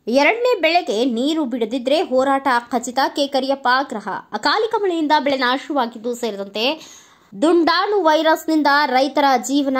ಎರಡನೇ ಬೆಳೆಗೆ ನೀರು ಬಿಡದಿದ್ರೆ ಹೋರಾಟ ಖಚಿತ. ಕೆಕರಿಯಪ್ಪ ಆಗ್ರಹ. ಅಕಾಲಿಕ ಮಳೆಯಿಂದ ಬೆಳೆ ನಾಶವಾಗಿದ್ದು ಸೇರಿದಂತೆ ದುಂಡಾಣು ವೈರಸ್ನಿಂದ ರೈತರ ಜೀವನ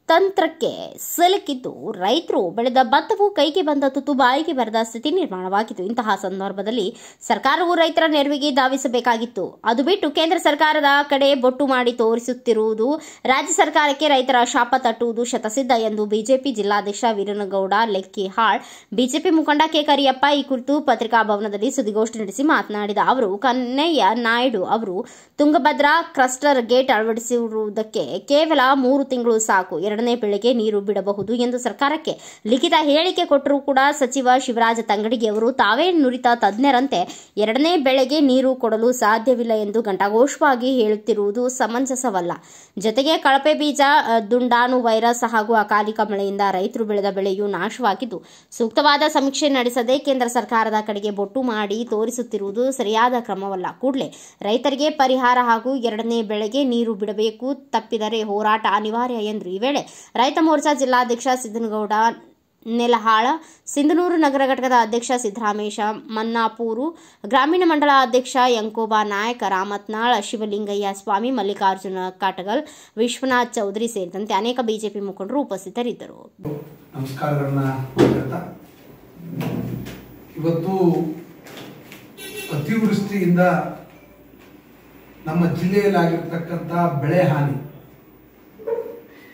ತಂತ್ರಕ್ಕೆ ಸಿಲುಕಿದ್ದು ರೈತರು ಬೆಳೆದ ಭತ್ತವು ಕೈಗೆ ಬಂದ ತುತ್ತು ಬಾಯಿಗೆ ಬರದ ಸ್ಥಿತಿ ನಿರ್ಮಾಣವಾಗಿತ್ತು. ಇಂತಹ ಸಂದರ್ಭದಲ್ಲಿ ಸರ್ಕಾರವು ರೈತರ ನೆರವಿಗೆ ಧಾವಿಸಬೇಕಾಗಿತ್ತು. ಅದು ಬಿಟ್ಟು ಕೇಂದ್ರ ಸರ್ಕಾರದ ಕಡೆ ಬೊಟ್ಟು ಮಾಡಿ ತೋರಿಸುತ್ತಿರುವುದು ರಾಜ್ಯ ಸರ್ಕಾರಕ್ಕೆ ರೈತರ ಶಾಪ ತಟ್ಟುವುದು ಶತಸಿದ್ಧ ಎಂದು ಬಿಜೆಪಿ ಜಿಲ್ಲಾಧ್ಯಕ್ಷ ವೀರನಗೌಡ ಲೆಕ್ಕಿಹಾಳ್, ಬಿಜೆಪಿ ಮುಖಂಡ ಕೆಕರಿಯಪ್ಪ ಈ ಕುರಿತು ಪತ್ರಿಕಾ ಭವನದಲ್ಲಿ ಸುದ್ದಿಗೋಷ್ಠಿ ನಡೆಸಿ ಮಾತನಾಡಿದ ಅವರು, ಕನ್ನಯ್ಯ ನಾಯ್ಡು ಅವರು ತುಂಗಭದ್ರಾ ಕ್ಲಸ್ಟರ್ ಗೇಟ್ ಅಳವಡಿಸಿರುವುದಕ್ಕೆ ಕೇವಲ 3 ತಿಂಗಳು ಸಾಕು. ಎರಡನೇ ಬೆಳೆಗೆ ನೀರು ಬಿಡಬಹುದು ಎಂದು ಸರ್ಕಾರಕ್ಕೆ ಲಿಖಿತ ಹೇಳಿಕೆ ಕೊಟ್ಟರೂ ಕೂಡ ಸಚಿವ ಶಿವರಾಜ ತಂಗಡಗಿ ಅವರು ತಾವೇ ನುರಿತ ತಜ್ಞರಂತೆ ಎರಡನೇ ಬೆಳೆಗೆ ನೀರು ಕೊಡಲು ಸಾಧ್ಯವಿಲ್ಲ ಎಂದು ಘಂಟಾಘೋಷವಾಗಿ ಹೇಳುತ್ತಿರುವುದು ಸಮಂಜಸವಲ್ಲ. ಜೊತೆಗೆ ಕಳಪೆ ಬೀಜ, ದುಂಡಾಣು ವೈರಸ್ ಹಾಗೂ ಅಕಾಲಿಕ ಮಳೆಯಿಂದ ರೈತರು ಬೆಳೆದ ಬೆಳೆಯೂ ನಾಶವಾಗಿದ್ದು ಸೂಕ್ತವಾದ ಸಮೀಕ್ಷೆ ನಡೆಸದೆ ಕೇಂದ್ರ ಸರ್ಕಾರದ ಕಡೆಗೆ ಬೊಟ್ಟು ಮಾಡಿ ತೋರಿಸುತ್ತಿರುವುದು ಸರಿಯಾದ ಕ್ರಮವಲ್ಲ. ಕೂಡಲೇ ರೈತರಿಗೆ ಪರಿಹಾರ ಹಾಗೂ ಎರಡನೇ ಬೆಳೆಗೆ ನೀರು ಬಿಡಬೇಕು, ತಪ್ಪಿದರೆ ಹೋರಾಟ ಅನಿವಾರ್ಯ ಎಂದರು. ಈ ವೇಳೆ ರೈತ ಮೋರ್ಚಾ ಜಿಲ್ಲಾಧ್ಯಕ್ಷ ಸಿದ್ದನಗೌಡ ನೆಲಹಾಳ, ಸಿಂಧನೂರು ನಗರ ಘಟಕದ ಅಧ್ಯಕ್ಷ ಸಿದ್ದರಾಮೇಶ ಮನ್ನಾಪೂರು, ಗ್ರಾಮೀಣ ಮಂಡಳ ಅಧ್ಯಕ್ಷ ಯಂಕೋಬಾ ನಾಯಕ್, ರಾಮತ್ನಾಳ್, ಶಿವಲಿಂಗಯ್ಯ ಸ್ವಾಮಿ, ಮಲ್ಲಿಕಾರ್ಜುನ ಕಾಟಗಲ್, ವಿಶ್ವನಾಥ್ ಚೌಧರಿ ಸೇರಿದಂತೆ ಅನೇಕ ಬಿಜೆಪಿ ಮುಖಂಡರು ಉಪಸ್ಥಿತರಿದ್ದರು. ನಮಸ್ಕಾರಗಳನ್ನ ಇವತ್ತು ಅತಿವೃಷ್ಟಿಯಿಂದ ನಮ್ಮ ಜಿಲ್ಲೆಯಲ್ಲಿ ಆಗಿರತಕ್ಕಂಥ ಬೆಳೆ ಹಾನಿ,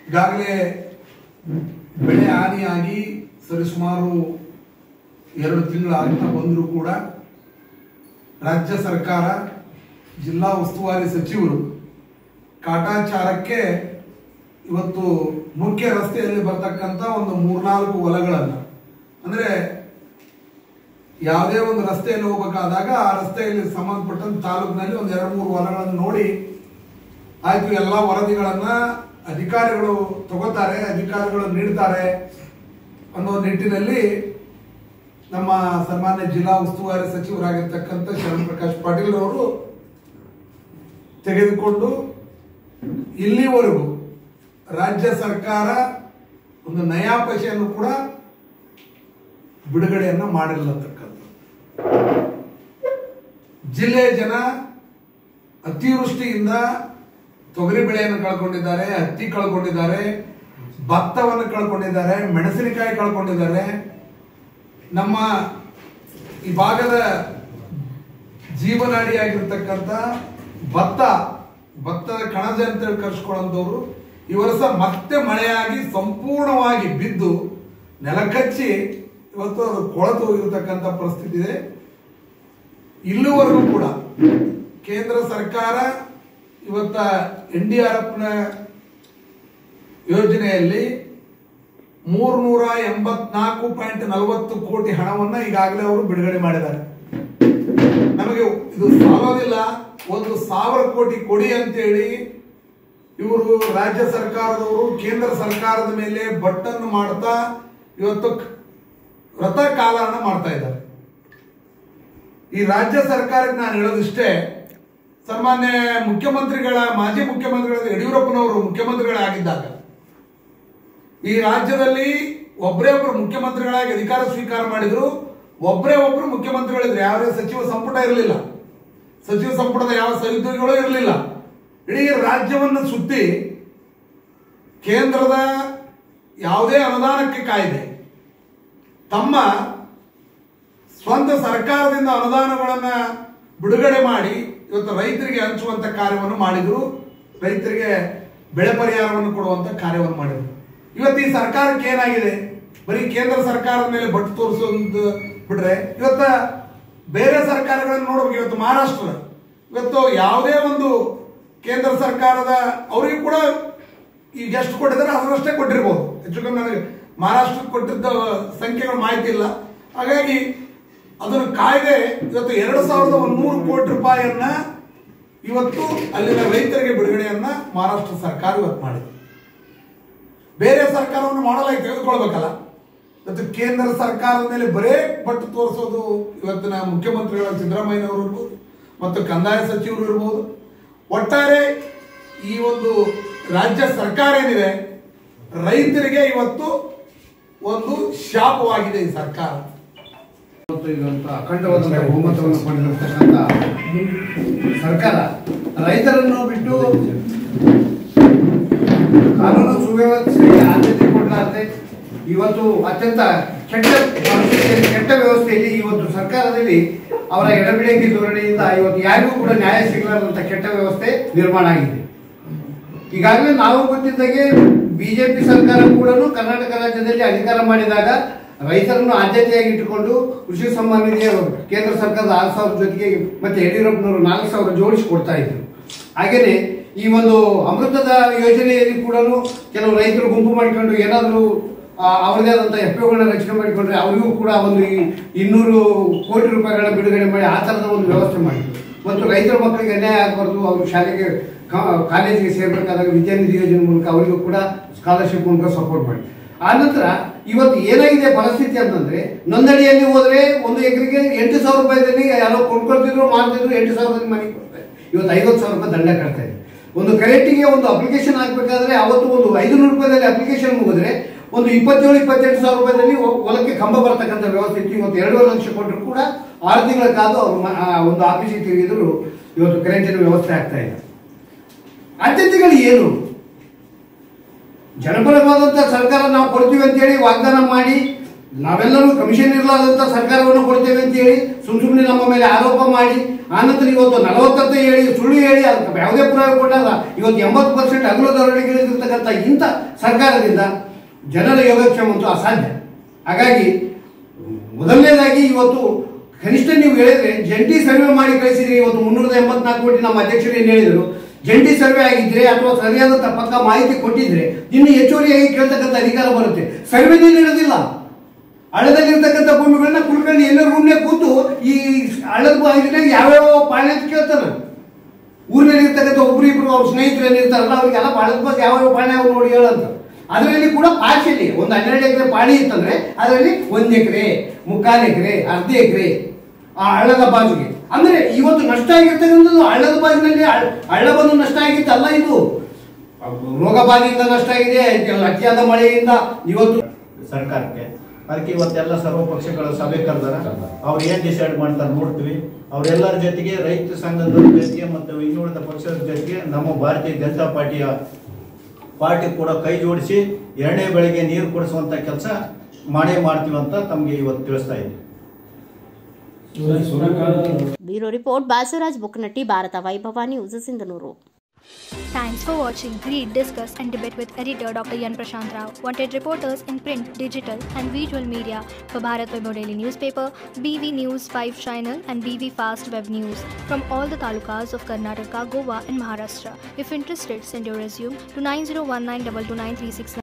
ಈಗಾಗಲೇ ಬೆಳೆ ಹಾನಿಯಾಗಿ ಸರಿಸುಮಾರು 2 ತಿಂಗಳು ಆಗ್ತಾ ಬಂದರೂ ಕೂಡ ರಾಜ್ಯ ಸರ್ಕಾರ, ಜಿಲ್ಲಾ ಉಸ್ತುವಾರಿ ಸಚಿವರು ಕಾಟಾಚಾರಕ್ಕೆ ಇವತ್ತು ಮುಖ್ಯ ರಸ್ತೆಯಲ್ಲಿ ಬರ್ತಕ್ಕಂಥ ಒಂದು 3-4 ಹೊಲಗಳನ್ನು, ಅಂದ್ರೆ ಯಾವುದೇ ಒಂದು ರಸ್ತೆಯಲ್ಲಿ ಹೋಗಬೇಕಾದಾಗ ಆ ರಸ್ತೆಯಲ್ಲಿ ಸಂಬಂಧಪಟ್ಟಂತ ತಾಲೂಕಿನಲ್ಲಿ ಒಂದು 2-3 ಹೊಲಗಳನ್ನು ನೋಡಿ ಆಯ್ತು, ಎಲ್ಲ ವರದಿಗಳನ್ನ ಅಧಿಕಾರಿಗಳು ತಗೋತಾರೆ, ಅಧಿಕಾರಿಗಳು ನೀಡ್ತಾರೆ ಅನ್ನೋ ನಿಟ್ಟಿನಲ್ಲಿ ನಮ್ಮ ಸನ್ಮಾನ್ಯ ಜಿಲ್ಲಾ ಉಸ್ತುವಾರಿ ಸಚಿವರಾಗಿರ್ತಕ್ಕಂಥ ಶರಣ್ ಪ್ರಕಾಶ್ ಪಾಟೀಲ್ ಅವರು ತೆಗೆದುಕೊಂಡು ಇಲ್ಲಿವರೆಗೂ ರಾಜ್ಯ ಸರ್ಕಾರ ಒಂದು ನಯಾ ಪೈಸೆಯನ್ನು ಕೂಡ ಬಿಡುಗಡೆಯನ್ನ ಮಾಡಿರತಕ್ಕಂಥ ಜಿಲ್ಲೆಯ ಜನ ಅತಿವೃಷ್ಟಿಯಿಂದ ತೊಗರಿ ಬೆಳೆಯನ್ನು ಕಳ್ಕೊಂಡಿದ್ದಾರೆ, ಹತ್ತಿ ಕಳ್ಕೊಂಡಿದ್ದಾರೆ, ಭತ್ತವನ್ನು ಕಳ್ಕೊಂಡಿದ್ದಾರೆ, ಮೆಣಸಿನಕಾಯಿ ಕಳ್ಕೊಂಡಿದ್ದಾರೆ. ನಮ್ಮ ಈ ಭಾಗದ ಜೀವನಾಡಿಯಾಗಿರ್ತಕ್ಕಂಥ ಭತ್ತದ ಕಣಜ ಅಂತೇಳಿ ಕರ್ಸ್ಕೊಳ್ಳೋಂಥವ್ರು ಈ ವರ್ಷ ಮತ್ತೆ ಮಳೆಯಾಗಿ ಸಂಪೂರ್ಣವಾಗಿ ಬಿದ್ದು ನೆಲಕಚ್ಚಿ ಇವತ್ತು ಅದು ಕೊಳೆತು ಹೋಗಿರತಕ್ಕಂಥ ಪರಿಸ್ಥಿತಿ ಇದೆ. ಇಲ್ಲಿವರೆಗೂ ಕೂಡ ಕೇಂದ್ರ ಸರ್ಕಾರ ಇವತ್ತ NDRFನ ಯೋಜನೆಯಲ್ಲಿ 384.40 ಕೋಟಿ ಹಣವನ್ನ ಈಗಾಗಲೇ ಅವರು ಬಿಡುಗಡೆ ಮಾಡಿದ್ದಾರೆ. ನಮಗೆ ಇದು ಸಾಲೋದಿಲ್ಲ, 1,000 ಕೋಟಿ ಕೊಡಿ ಅಂತೇಳಿ ಇವರು ರಾಜ್ಯ ಸರ್ಕಾರದವರು ಕೇಂದ್ರ ಸರ್ಕಾರದ ಮೇಲೆ ಬಟ್ಟನ್ನು ಮಾಡ್ತಾ ಇವತ್ತು ವ್ರತ ಕಾಲಹರಣ ಮಾಡ್ತಾ ಇದ್ದಾರೆ. ಈ ರಾಜ್ಯ ಸರ್ಕಾರಕ್ಕೆ ನಾನು ಹೇಳೋದಿಷ್ಟೇ, ಸನ್ಮಾನ್ಯ ಮಾಜಿ ಮುಖ್ಯಮಂತ್ರಿಗಳ ಯಡಿಯೂರಪ್ಪನವರು ಮುಖ್ಯಮಂತ್ರಿಗಳಾಗಿದ್ದಾಗ ಈ ರಾಜ್ಯದಲ್ಲಿ ಒಬ್ಬರು ಮುಖ್ಯಮಂತ್ರಿಗಳಾಗಿ ಅಧಿಕಾರ ಸ್ವೀಕಾರ ಮಾಡಿದ್ರು, ಒಬ್ಬರು ಮುಖ್ಯಮಂತ್ರಿಗಳಿದ್ರು. ಯಾವುದೇ ಸಚಿವ ಸಂಪುಟ ಇರಲಿಲ್ಲ, ಸಚಿವ ಸಂಪುಟದ ಯಾವ ಸಹೋದ್ಯೋಗಿಗಳು ಇರಲಿಲ್ಲ. ಇಡೀ ರಾಜ್ಯವನ್ನು ಸುತ್ತಿ ಕೇಂದ್ರದ ಯಾವುದೇ ಅನುದಾನಕ್ಕೆ ಕಾಯ್ದೆ ತಮ್ಮ ಸ್ವಂತ ಸರ್ಕಾರದಿಂದ ಅನುದಾನಗಳನ್ನ ಬಿಡುಗಡೆ ಮಾಡಿ ಇವತ್ತು ರೈತರಿಗೆ ಹಂಚುವಂತ ಕಾರ್ಯವನ್ನು ಮಾಡಿದ್ರು, ರೈತರಿಗೆ ಬೆಳೆ ಪರಿಹಾರವನ್ನು ಕೊಡುವಂತ ಕಾರ್ಯವನ್ನು ಮಾಡಿದ್ರು. ಇವತ್ತು ಈ ಸರ್ಕಾರಕ್ಕೆ ಏನಾಗಿದೆ, ಬರೀ ಕೇಂದ್ರ ಸರ್ಕಾರದ ಮೇಲೆ ಬಟ್ಟು ತೋರಿಸೋದು ಬಿಟ್ರೆ ಇವತ್ತ ಬೇರೆ ಸರ್ಕಾರಗಳನ್ನು ನೋಡ್ಬೇಕು. ಇವತ್ತು ಮಹಾರಾಷ್ಟ್ರ ಇವತ್ತು ಯಾವುದೇ ಒಂದು ಕೇಂದ್ರ ಸರ್ಕಾರದ ಅವರಿಗೂ ಕೂಡ ಈಗ ಎಷ್ಟು ಕೊಟ್ಟಿದ್ದಾರೆ ಅದರಷ್ಟೇ ಕೊಟ್ಟಿರ್ಬೋದು. ಹೆಚ್ಚು ಕಮ್ಮಿ ನನಗೆ ಮಹಾರಾಷ್ಟ್ರಕ್ಕೆ ಕೊಟ್ಟಿದ್ದ ಸಂಖ್ಯೆಗಳ ಮಾಹಿತಿ ಇಲ್ಲ. ಹಾಗಾಗಿ ಅದನ್ನು ಕಾಯ್ದೆ ಇವತ್ತು 2,100 ಕೋಟಿ ರೂಪಾಯಿಯನ್ನ ಇವತ್ತು ಅಲ್ಲಿನ ರೈತರಿಗೆ ಬಿಡುಗಡೆಯನ್ನ ಮಹಾರಾಷ್ಟ್ರ ಸರ್ಕಾರ ಇವತ್ತು ಮಾಡಿದೆ. ಬೇರೆ ಸರ್ಕಾರವನ್ನು ಮಾಡಲಾಗಿ ತೆಗೆದುಕೊಳ್ಬೇಕಲ್ಲ. ಇವತ್ತು ಕೇಂದ್ರ ಸರ್ಕಾರದ ಮೇಲೆ ಬರೇ ಬಟ್ಟು ತೋರಿಸೋದು ಇವತ್ತಿನ ಮುಖ್ಯಮಂತ್ರಿಗಳ ಸಿದ್ದರಾಮಯ್ಯನವರು ಇರ್ಬೋದು ಮತ್ತು ಕಂದಾಯ ಸಚಿವರು ಇರ್ಬೋದು. ಒಟ್ಟಾರೆ ಈ ಒಂದು ರಾಜ್ಯ ಸರ್ಕಾರ ಏನಿದೆ ರೈತರಿಗೆ ಇವತ್ತು ಒಂದು ಶಾಪವಾಗಿದೆ ಈ ಸರ್ಕಾರ. ಇರುವಂಥ ಅಖಂಡವಾದಂಥ ಬಹುಮತವನ್ನು ಪಡೆದಿರ್ತಕ್ಕಂಥ ಸರ್ಕಾರ ರೈತರನ್ನು ಬಿಟ್ಟು ಕಾನೂನು ಸುವ್ಯವಸ್ಥೆಗೆ ಆದ್ಯತೆ ಕೊಡಲಾರದೆ ಇವತ್ತು ಅತ್ಯಂತ ಕೆಟ್ಟ ವ್ಯವಸ್ಥೆಯಲ್ಲಿ ಇವತ್ತು ಸರ್ಕಾರದಲ್ಲಿ ಅವರ ಎಡಬಿಡಂಗಿ ಧೋರಣೆಯಿಂದ ಇವತ್ತು ಯಾರಿಗೂ ಕೂಡ ನ್ಯಾಯ ಸಿಗಲಾರದಂಥ ಕೆಟ್ಟ ವ್ಯವಸ್ಥೆ ನಿರ್ಮಾಣ ಆಗಿದೆ. ಈಗಾಗಲೇ ನಾವು ಗೊತ್ತಿದ್ದಾಗೆ ಬಿಜೆಪಿ ಸರ್ಕಾರ ಕೂಡ ಕರ್ನಾಟಕ ರಾಜ್ಯದಲ್ಲಿ ಅಧಿಕಾರ ಮಾಡಿದಾಗ ರೈತರನ್ನು ಆದ್ಯತೆಯಾಗಿ ಇಟ್ಟುಕೊಂಡು ಕೃಷಿ ಸಮ್ಮಾನ ನಿಧಿಯ ಕೇಂದ್ರ ಸರ್ಕಾರದ 6,000 ಜೊತೆಗೆ ಮತ್ತೆ ಯಡಿಯೂರಪ್ಪನವರು 4,000 ಜೋಡಿಸಿ ಕೊಡ್ತಾ ಇದ್ರು. ಹಾಗೇನೆ ಈ ಒಂದು ಅಮೃತದ ಯೋಜನೆಯಲ್ಲಿ ಕೂಡ ಕೆಲವು ರೈತರು ಗುಂಪು ಮಾಡಿಕೊಂಡು ಏನಾದರೂ ಅವರದೇ ಆದಂಥ ಎಫ್ಒಗಳನ್ನ ರಚನೆ ಮಾಡಿಕೊಂಡ್ರೆ ಅವರಿಗೂ ಕೂಡ ಒಂದು 200 ಕೋಟಿ ರೂಪಾಯಿಗಳ ಬಿಡುಗಡೆ ಮಾಡಿ ಆ ಥರದ ಒಂದು ವ್ಯವಸ್ಥೆ ಮಾಡಿದ್ರು. ಮತ್ತು ರೈತರ ಮಕ್ಕಳಿಗೆ ಅನ್ಯಾಯ ಆಗಬಾರ್ದು, ಅವರು ಶಾಲೆಗೆ ಕಾಲೇಜಿಗೆ ಸೇರ್ಬೇಕಾದಾಗ ವಿದ್ಯಾನಿಧಿ ಯೋಜನೆ ಮೂಲಕ ಅವರಿಗೂ ಕೂಡ ಸ್ಕಾಲರ್ಶಿಪ್ ಮೂಲಕ ಸಪೋರ್ಟ್ ಮಾಡಿ. ಆನಂತರ ಇವತ್ತು ಏನಾಗಿದೆ ಪರಿಸ್ಥಿತಿ ಅಂತಂದ್ರೆ, ನೋಂದಣಿಯಲ್ಲಿ ಹೋದ್ರೆ 1 ಎಕರೆಗೆ 8,000 ರೂಪಾಯಿದಲ್ಲಿ ಯಾರೋ ಕೊಂಡ್ಕೊಳ್ತಿದ್ರು ಮಾಡ್ತಿದ್ರು, 8,000 ಮನೆ ಕೊಡ್ತಾರೆ. ಇವತ್ತು 50,000 ರೂಪಾಯಿ ದಂಡ ಕಟ್ತಾ ಇದೆ. ಒಂದು ಕರೆಕ್ಟಿಗೆ ಒಂದು ಅಪ್ಲಿಕೇಶನ್ ಹಾಕ್ಬೇಕಾದ್ರೆ ಅವತ್ತು ಒಂದು 500 ರೂಪಾಯಿದಲ್ಲಿ ಅಪ್ಲಿಕೇಶನ್ ಮುಗಿದ್ರೆ ಒಂದು 27,000-28,000 ರೂಪಾಯಿದಲ್ಲಿ ಹೊಲಕ್ಕೆ ಕಂಬ ಬರ್ತಕ್ಕಂಥ ವ್ಯವಸ್ಥೆ ಇತ್ತು. ಇವತ್ತು 2.5 ಲಕ್ಷ ಕೊಟ್ಟರು ಕೂಡ 6 ತಿಂಗಳ ಕಾದು ಅವರು ಒಂದು ಆಫೀಸಿಗೆ ತಿರುಗಿದ್ರು ಇವತ್ತು ಕರೆಂಟಿನ ವ್ಯವಸ್ಥೆ ಆಗ್ತಾ ಇದೆ. ಆದ್ಯತೆಗಳು ಏನು? ಜನಪರವಾದಂಥ ಸರ್ಕಾರ ನಾವು ಕೊಡ್ತೀವಿ ಅಂತೇಳಿ ವಾಗ್ದಾನ ಮಾಡಿ ನಾವೆಲ್ಲರೂ ಕಮಿಷನ್ ಇರಲಾದಂಥ ಸರ್ಕಾರವನ್ನು ಕೊಡ್ತೇವೆ ಅಂತೇಳಿ ಸುಮ್ಮನೆ ನಮ್ಮ ಮೇಲೆ ಆರೋಪ ಮಾಡಿ ಆನಂತರ ಇವತ್ತು 40 ಅಂತ ಹೇಳಿ ಸುಳ್ಳು ಹೇಳಿ ಅದಕ್ಕೆ ಯಾವುದೇ ಪುರಾವೆ ಕೊಟ್ಟಾಗ ಇವತ್ತು 80% ಅಗಲ ದರಡಿಗಿಳಿದಿರ್ತಕ್ಕಂಥ ಇಂಥ ಸರ್ಕಾರದಿಂದ ಜನರ ಯೋಗಕ್ಷೇಮ ಅಂತೂ ಅಸಾಧ್ಯ. ಹಾಗಾಗಿ ಮೊದಲನೇದಾಗಿ ಇವತ್ತು ಕನಿಷ್ಠ ನೀವು ಹೇಳಿದ್ರೆ ಜಂಟಿ ಸರ್ವೆ ಮಾಡಿ ಕಳಿಸಿದ್ರೆ ಇವತ್ತು 384 ಕೋಟಿ ನಮ್ಮ ಅಧ್ಯಕ್ಷರು ಏನು ಹೇಳಿದರು, ಜಂಟಿ ಸರ್ವೆ ಆಗಿದ್ರೆ ಅಥವಾ ಸರಿಯಾದಂಥ ಪಕ್ಕ ಮಾಹಿತಿ ಕೊಟ್ಟಿದ್ರೆ ಇನ್ನು ಹೆಚ್ಚುವರಿಯಾಗಿ ಕೇಳ್ತಕ್ಕಂಥ ಅಧಿಕಾರ ಬರುತ್ತೆ. ಸರ್ವೆನೇ ನಡೆದಿಲ್ಲ. ಹಳ್ಳದಲ್ಲಿರ್ತಕ್ಕಂಥ ಭೂಮಿಗಳನ್ನ ಕುಳ್ಕೊಂಡು ಎಲ್ಲರ ರೂಮ್ನೇ ಕೂತು ಈ ಹಳ್ಳದ ಬಾಗಿನಾಗ ಯಾವ್ಯಾವ ಪಾಳ್ಯ ಅಂತ ಕೇಳ್ತಾರೆ. ಊರಿನಲ್ಲಿ ಇರ್ತಕ್ಕಂಥ ಒಬ್ರು ಅವ್ರ ಸ್ನೇಹಿತರು ಇರ್ತಾರಲ್ಲ ಅವ್ರಿಗೆಲ್ಲ ಹಳ್ಳದ ಬಾಗಿ ಯಾವ್ಯಾವ ಪಾಳ್ಯ ಅವ್ರು ನೋಡಿ ಹೇಳಂತ. ಅದರಲ್ಲಿ ಕೂಡ ಪಾರ್ಶಿಯಲಿ ಒಂದು 12 ಎಕರೆ ಪಾಣಿ ಇತ್ತಂದ್ರೆ ಅದರಲ್ಲಿ 1 ಎಕರೆ, 3/4 ಎಕರೆ, ಅರ್ಧ ಎಕರೆ ಆ ಹಳ್ಳದ ಬಾಜಿಗೆ. ಅಂದ್ರೆ ಇವತ್ತು ನಷ್ಟ ಆಗಿರ್ತಕ್ಕಂಥದ್ದು ಹಳ್ಳದ ಬಾಜಿನಲ್ಲಿ ಹಳ್ಳ ಬಂದು ನಷ್ಟ ಆಗಿತ್ತಲ್ಲ, ಇದು ರೋಗ ಬಾಧೆಯಿಂದ ನಷ್ಟ ಆಗಿದೆ, ಅತಿಯಾದ ಮಳೆಯಿಂದ ಇವತ್ತು ಸರ್ಕಾರಕ್ಕೆ. ಅದಕ್ಕೆ ಇವತ್ತೆಲ್ಲ ಸರ್ವ ಪಕ್ಷಗಳ ಸಭೆ ಕರೆದಾರ. ಅವ್ರು ಏನ್ ಡಿಸೈಡ್ ಮಾಡ್ತಾರೆ ನೋಡ್ತೀವಿ. ಅವರೆಲ್ಲರ ಜೊತೆಗೆ ರೈತ ಸಂಘದ ಜೊತೆಗೆ ಮತ್ತು ಇನ್ನುಳಿದ ಪಕ್ಷದ ಜೊತೆಗೆ ನಮ್ಮ ಭಾರತೀಯ ಜನತಾ ಪಾರ್ಟಿ ಕೂಡ ಕೈ ಜೋಡಿಸಿ 2ನೇ ಬೆಳೆಗೆ ನೀರು ಕೊಡಿಸುವಂತ ಕೆಲಸ ಮಾಡ್ತೀವಿ ಅಂತ ತಮಗೆ ಇವತ್ತು ತಿಳಿಸ್ತಾ ಇದ್ದೀವಿ. ಬ್ಯೂರೋ ರಿಪೋರ್ಟ್ ಬಾಸವರಾಜ್ ಬುಕ್ನಟ್ಟಿ, ಭಾರತ ವೈಭವ news, Sindhanur. Thanks for watching Read, Discuss and Debate with editor Dr. Yan Prashant Rao. Wanted reporters in print, digital and visual media for Bharat Vaibhav Daily Newspaper, BV News 5 Channel and BV Fast Web News from all the talukas of Karnataka, Goa and Maharashtra. If interested, send your resume to 9019229369.